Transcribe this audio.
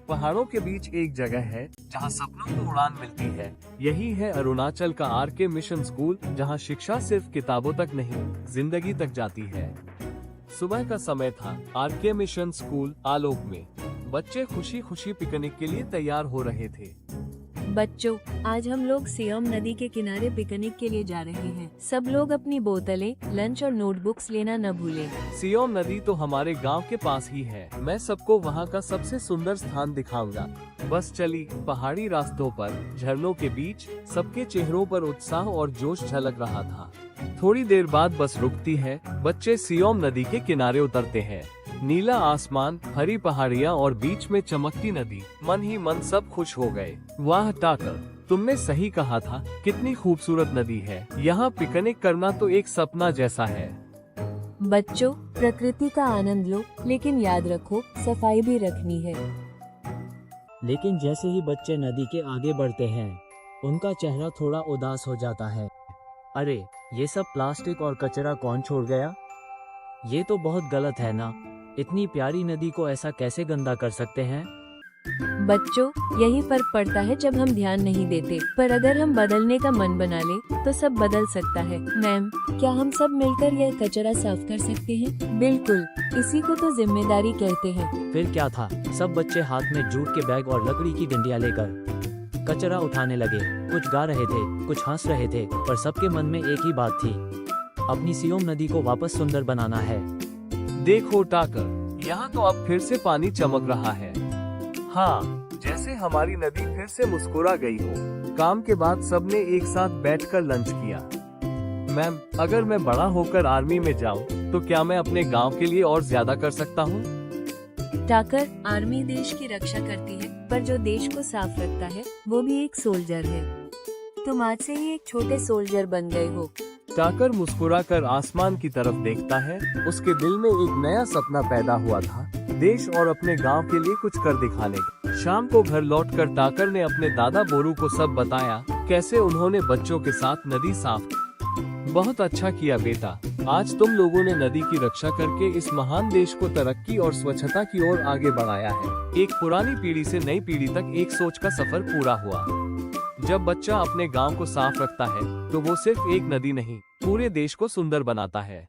पहाड़ों के बीच एक जगह है जहाँ सपनों को उड़ान मिलती है। यही है अरुणाचल का आरके मिशन स्कूल, जहाँ शिक्षा सिर्फ किताबों तक नहीं, जिंदगी तक जाती है। सुबह का समय था। आरके मिशन स्कूल आलोक में बच्चे खुशी खुशी पिकनिक के लिए तैयार हो रहे थे। बच्चों, आज हम लोग सियोम नदी के किनारे पिकनिक के लिए जा रहे हैं। सब लोग अपनी बोतलें, लंच और नोटबुक्स लेना न भूलें। सियोम नदी तो हमारे गांव के पास ही है। मैं सबको वहां का सबसे सुंदर स्थान दिखाऊंगा। बस चली। पहाड़ी रास्तों पर, झरनों के बीच सबके चेहरों पर उत्साह और जोश झलक रहा था। थोड़ी देर बाद बस रुकती है। बच्चे सियोम नदी के किनारे उतरते हैं। नीला आसमान, हरी पहाड़ियाँ और बीच में चमकती नदी। मन ही मन सब खुश हो गए। वाह टाकर, तुमने सही कहा था। कितनी खूबसूरत नदी है। यहाँ पिकनिक करना तो एक सपना जैसा है। बच्चों, प्रकृति का आनंद लो, लेकिन याद रखो, सफाई भी रखनी है। लेकिन जैसे ही बच्चे नदी के आगे बढ़ते हैं, उनका चेहरा थोड़ा उदास हो जाता है। अरे, ये सब प्लास्टिक और कचरा कौन छोड़ गया? ये तो बहुत गलत है ना। इतनी प्यारी नदी को ऐसा कैसे गंदा कर सकते हैं? बच्चों, यही फर्क पड़ता है जब हम ध्यान नहीं देते। पर अगर हम बदलने का मन बना ले, तो सब बदल सकता है। मैम, क्या हम सब मिलकर यह कचरा साफ कर सकते हैं? बिल्कुल, इसी को तो जिम्मेदारी कहते हैं। फिर क्या था, सब बच्चे हाथ में जूट के बैग और लकड़ी की डंडियां लेकर कचरा उठाने लगे। कुछ गा रहे थे, कुछ हंस रहे थे, पर सबके मन में एक ही बात थी, अपनी सियोम नदी को वापस सुंदर बनाना है। देखो टाकर, यहाँ तो अब फिर से पानी चमक रहा है। हाँ, जैसे हमारी नदी फिर से मुस्कुरा गई हो। काम के बाद सबने एक साथ बैठकर लंच किया। मैम, अगर मैं बड़ा होकर आर्मी में जाऊँ, तो क्या मैं अपने गांव के लिए और ज्यादा कर सकता हूँ? टाकर, आर्मी देश की रक्षा करती है, पर जो देश को साफ रखता है, वो भी एक सोल्जर है। तुम आज से ही एक छोटे सोल्जर बन गए हो। टाकर मुस्कुराकर आसमान की तरफ देखता है। उसके दिल में एक नया सपना पैदा हुआ था, देश और अपने गांव के लिए कुछ कर दिखाने का। शाम को घर लौटकर टाकर ने अपने दादा बोरू को सब बताया, कैसे उन्होंने बच्चों के साथ नदी साफ की। बहुत अच्छा किया बेटा। आज तुम लोगों ने नदी की रक्षा करके इस महान देश को तरक्की और स्वच्छता की ओर आगे बढ़ाया है। एक पुरानी पीढ़ी से नई पीढ़ी तक एक सोच का सफर पूरा हुआ। जब बच्चा अपने गांव को साफ रखता है, तो वो सिर्फ एक नदी नहीं, पूरे देश को सुंदर बनाता है।